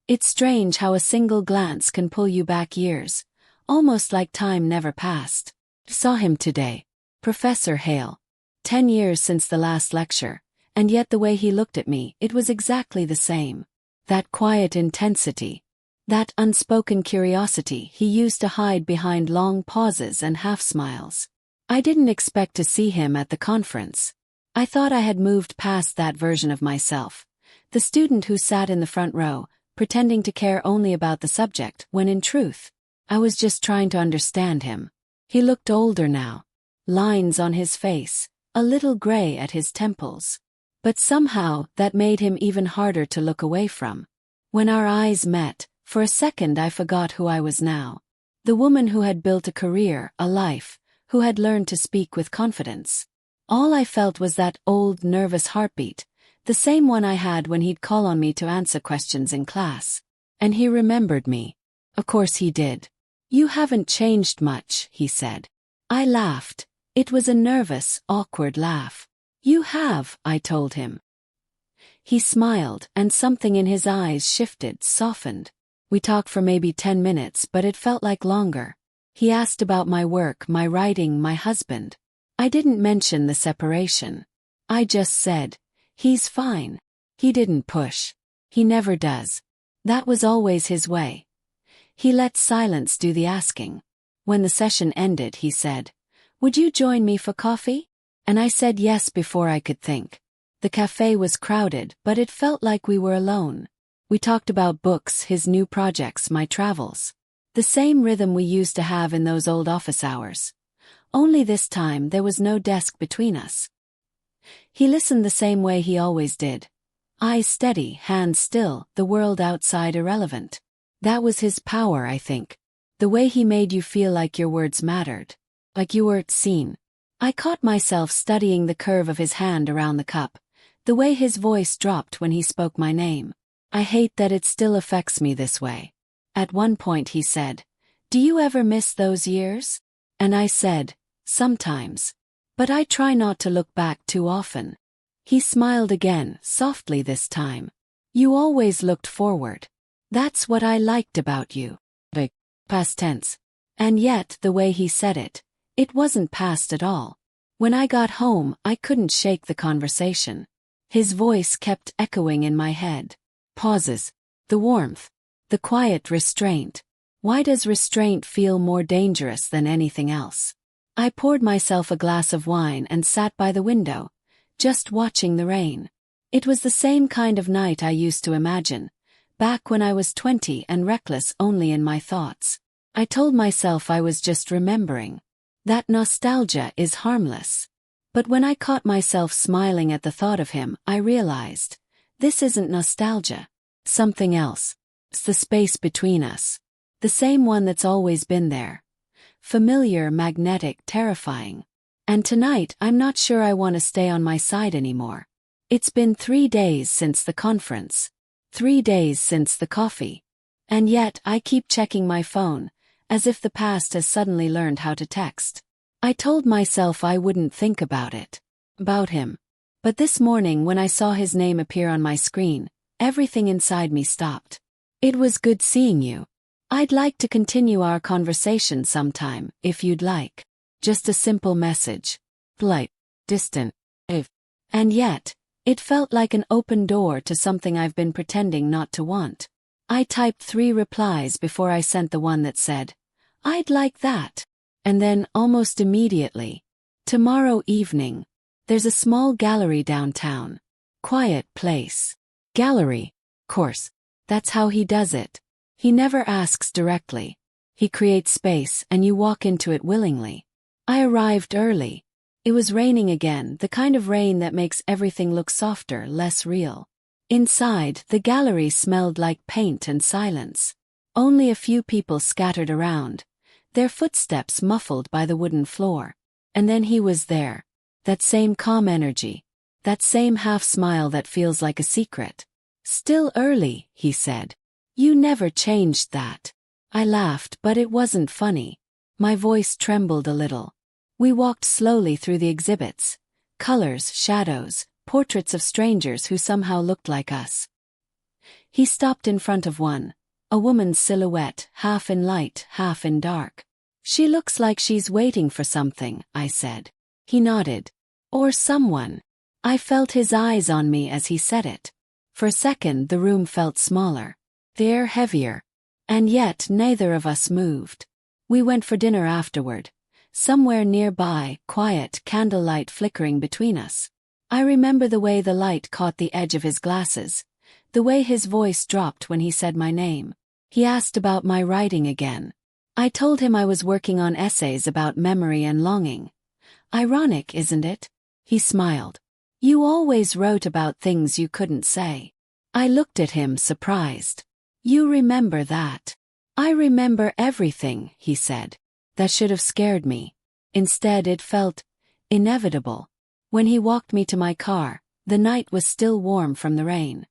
It's strange how a single glance can pull you back years, almost like time never passed. Saw him today. Professor Hale. 10 years since the last lecture, and yet the way he looked at me, it was exactly the same. That quiet intensity. That unspoken curiosity he used to hide behind long pauses and half-smiles. I didn't expect to see him at the conference. I thought I had moved past that version of myself, the student who sat in the front row, pretending to care only about the subject, when in truth, I was just trying to understand him. He looked older now. Lines on his face, a little gray at his temples. But somehow that made him even harder to look away from. When our eyes met, for a second I forgot who I was now. The woman who had built a career, a life, who had learned to speak with confidence. All I felt was that old nervous heartbeat, the same one I had when he'd call on me to answer questions in class. And he remembered me. Of course he did. "You haven't changed much," he said. I laughed. It was a nervous, awkward laugh. "You have," I told him. He smiled, and something in his eyes shifted, softened. We talked for maybe 10 minutes, but it felt like longer. He asked about my work, my writing, my husband. I didn't mention the separation. I just said, "He's fine." He didn't push. He never does. That was always his way. He let silence do the asking. When the session ended, he said, "Would you join me for coffee?" And I said yes before I could think. The cafe was crowded, but it felt like we were alone. We talked about books, his new projects, my travels. The same rhythm we used to have in those old office hours. Only this time there was no desk between us. He listened the same way he always did. Eyes steady, hands still, the world outside irrelevant. That was his power, I think. The way he made you feel like your words mattered. Like you were seen. I caught myself studying the curve of his hand around the cup, the way his voice dropped when he spoke my name. I hate that it still affects me this way. At one point he said, "Do you ever miss those years?" And I said, "Sometimes. But I try not to look back too often." He smiled again, softly this time. "You always looked forward. That's what I liked about you." The past tense. And yet, the way he said it, it wasn't past at all. When I got home, I couldn't shake the conversation. His voice kept echoing in my head. Pauses. The warmth. The quiet restraint. Why does restraint feel more dangerous than anything else? I poured myself a glass of wine and sat by the window, just watching the rain. It was the same kind of night I used to imagine, back when I was 20 and reckless only in my thoughts. I told myself I was just remembering. That nostalgia is harmless. But when I caught myself smiling at the thought of him, I realized, this isn't nostalgia. Something else. It's the space between us. The same one that's always been there. Familiar, magnetic, terrifying. And tonight I'm not sure I want to stay on my side anymore. It's been 3 days since the conference. 3 days since the coffee. And yet I keep checking my phone, as if the past has suddenly learned how to text. I told myself I wouldn't think about it. About him. But this morning when I saw his name appear on my screen, everything inside me stopped. "It was good seeing you. I'd like to continue our conversation sometime, if you'd like." Just a simple message. Polite. Distant. If. And yet, it felt like an open door to something I've been pretending not to want. I typed 3 replies before I sent the one that said, "I'd like that." And then, almost immediately, "Tomorrow evening. There's a small gallery downtown. Quiet place." Gallery. Course. That's how he does it. He never asks directly. He creates space and you walk into it willingly. I arrived early. It was raining again, the kind of rain that makes everything look softer, less real. Inside, the gallery smelled like paint and silence. Only a few people scattered around, their footsteps muffled by the wooden floor. And then he was there. That same calm energy. That same half-smile that feels like a secret. "Still early," he said. "You never changed that." I laughed, but it wasn't funny. My voice trembled a little. We walked slowly through the exhibits. Colors, shadows, portraits of strangers who somehow looked like us. He stopped in front of one, a woman's silhouette, half in light, half in dark. "She looks like she's waiting for something," I said. He nodded. "Or someone." I felt his eyes on me as he said it. For a second the room felt smaller, the air heavier, and yet neither of us moved. We went for dinner afterward, somewhere nearby, quiet, candlelight flickering between us. I remember the way the light caught the edge of his glasses, the way his voice dropped when he said my name. He asked about my writing again. I told him I was working on essays about memory and longing. Ironic, isn't it? He smiled. "You always wrote about things you couldn't say." I looked at him, surprised. "You remember that?" "I remember everything," he said. That should have scared me. Instead, it felt inevitable. When he walked me to my car, the night was still warm from the rain.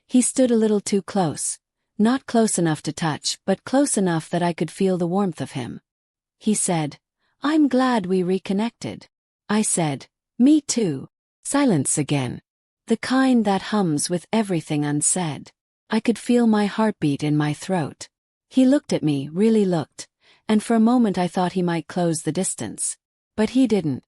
He stood a little too close. Not close enough to touch, but close enough that I could feel the warmth of him. He said, "I'm glad we reconnected." I said, "Me too." Silence again. The kind that hums with everything unsaid. I could feel my heartbeat in my throat. He looked at me, really looked, and for a moment I thought he might close the distance. But he didn't.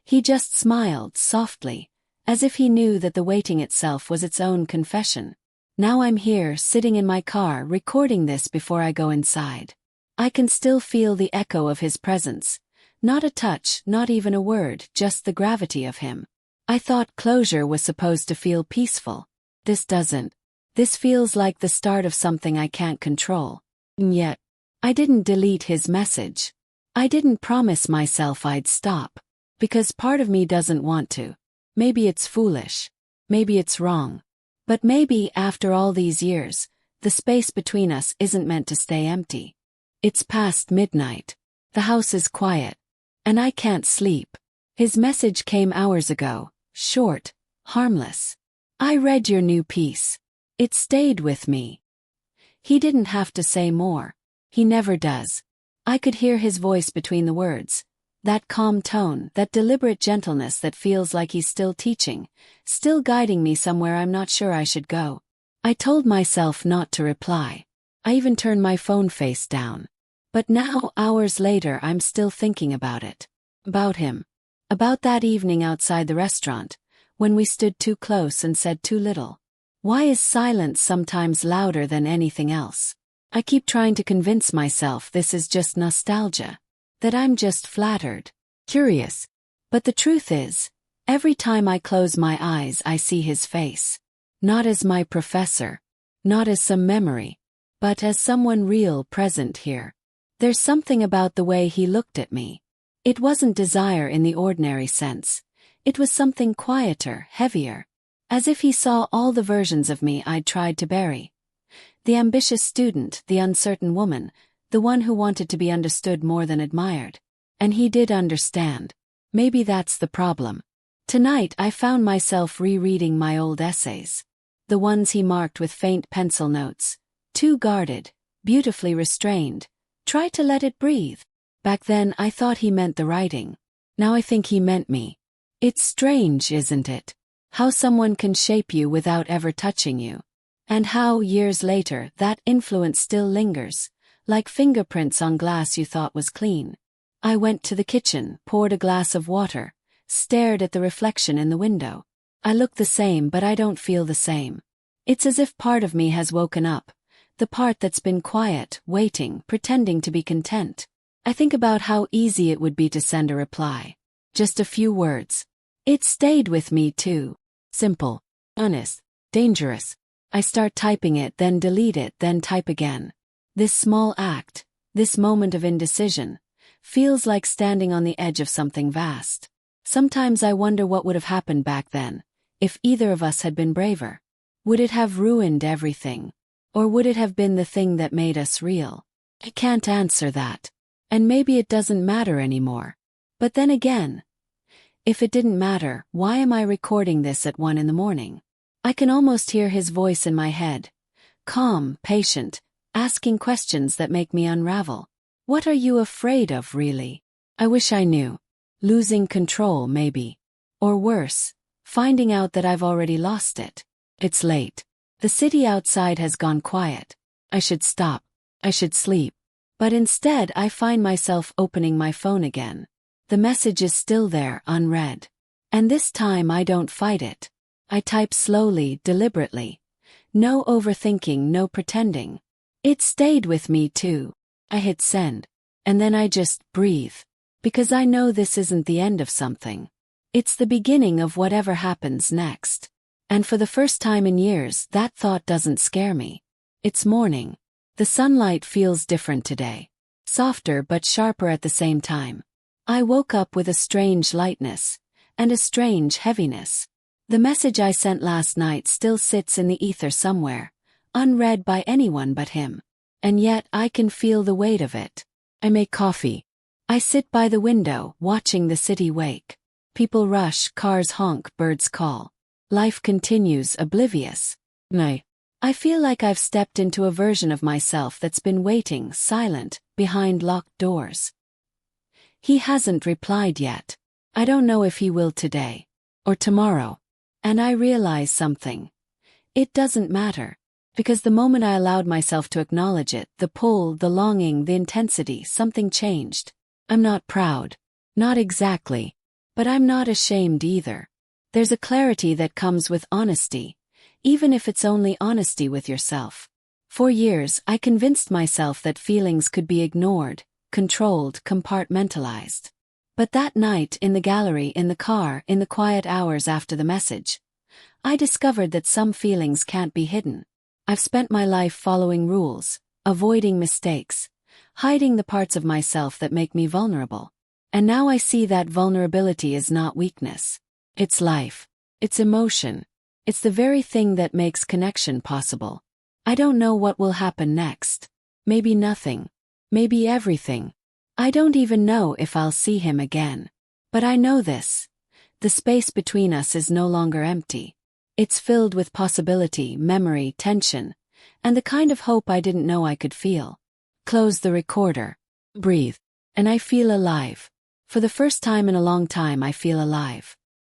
He just smiled, softly, as if he knew that the waiting itself was its own confession. Now I'm here, sitting in my car, recording this before I go inside. I can still feel the echo of his presence. Not a touch, not even a word, just the gravity of him. I thought closure was supposed to feel peaceful. This doesn't. This feels like the start of something I can't control. And yet, I didn't delete his message. I didn't promise myself I'd stop. Because part of me doesn't want to. Maybe it's foolish. Maybe it's wrong. But maybe, after all these years, the space between us isn't meant to stay empty. It's past midnight. The house is quiet. And I can't sleep. His message came hours ago, short, harmless. "I read your new piece. It stayed with me." He didn't have to say more. He never does. I could hear his voice between the words. That calm tone, that deliberate gentleness that feels like he's still teaching, still guiding me somewhere I'm not sure I should go. I told myself not to reply. I even turned my phone face down. But now, hours later, I'm still thinking about it. About him. About that evening outside the restaurant, when we stood too close and said too little. Why is silence sometimes louder than anything else? I keep trying to convince myself this is just nostalgia. That I'm just flattered, curious. But the truth is, every time I close my eyes I see his face. Not as my professor. Not as some memory. But as someone real present here. There's something about the way he looked at me. It wasn't desire in the ordinary sense. It was something quieter, heavier. As if he saw all the versions of me I'd tried to bury. The ambitious student, the uncertain woman, the one who wanted to be understood more than admired. And he did understand. Maybe that's the problem. Tonight I found myself rereading my old essays. The ones he marked with faint pencil notes. Too guarded, beautifully restrained. Try to let it breathe. Back then I thought he meant the writing. Now I think he meant me. It's strange, isn't it? How someone can shape you without ever touching you. And how, years later, that influence still lingers. Like fingerprints on glass you thought was clean. I went to the kitchen, poured a glass of water, stared at the reflection in the window. I look the same, but I don't feel the same. It's as if part of me has woken up. The part that's been quiet, waiting, pretending to be content. I think about how easy it would be to send a reply. Just a few words. It stayed with me too. Simple. Honest. Dangerous. I start typing it, then delete it, then type again. This small act, this moment of indecision, feels like standing on the edge of something vast. Sometimes I wonder what would have happened back then, if either of us had been braver. Would it have ruined everything? Or would it have been the thing that made us real? I can't answer that. And maybe it doesn't matter anymore. But then again, if it didn't matter, why am I recording this at 1 a.m? I can almost hear his voice in my head. Calm, patient, asking questions that make me unravel. What are you afraid of, really? I wish I knew. Losing control, maybe. Or worse, finding out that I've already lost it. It's late. The city outside has gone quiet. I should stop. I should sleep. But instead I find myself opening my phone again. The message is still there, unread. And this time I don't fight it. I type slowly, deliberately. No overthinking, no pretending. It stayed with me too. I hit send. And then I just breathe. Because I know this isn't the end of something. It's the beginning of whatever happens next. And for the first time in years, that thought doesn't scare me. It's morning. The sunlight feels different today. Softer but sharper at the same time. I woke up with a strange lightness. And a strange heaviness. The message I sent last night still sits in the ether somewhere, unread by anyone but him. And yet I can feel the weight of it. I make coffee. I sit by the window, watching the city wake. People rush, cars honk, birds call. Life continues, oblivious. Nay. I feel like I've stepped into a version of myself that's been waiting, silent, behind locked doors. He hasn't replied yet. I don't know if he will today. Or tomorrow. And I realize something. It doesn't matter. Because the moment I allowed myself to acknowledge it, the pull, the longing, the intensity, something changed. I'm not proud. Not exactly. But I'm not ashamed either. There's a clarity that comes with honesty. Even if it's only honesty with yourself. For years, I convinced myself that feelings could be ignored, controlled, compartmentalized. But that night, in the gallery, in the car, in the quiet hours after the message, I discovered that some feelings can't be hidden. I've spent my life following rules, avoiding mistakes, hiding the parts of myself that make me vulnerable. And now I see that vulnerability is not weakness. It's life. It's emotion. It's the very thing that makes connection possible. I don't know what will happen next. Maybe nothing. Maybe everything. I don't even know if I'll see him again. But I know this. The space between us is no longer empty. It's filled with possibility, memory, tension, and the kind of hope I didn't know I could feel. Close the recorder. Breathe. And I feel alive. For the first time in a long time I feel alive.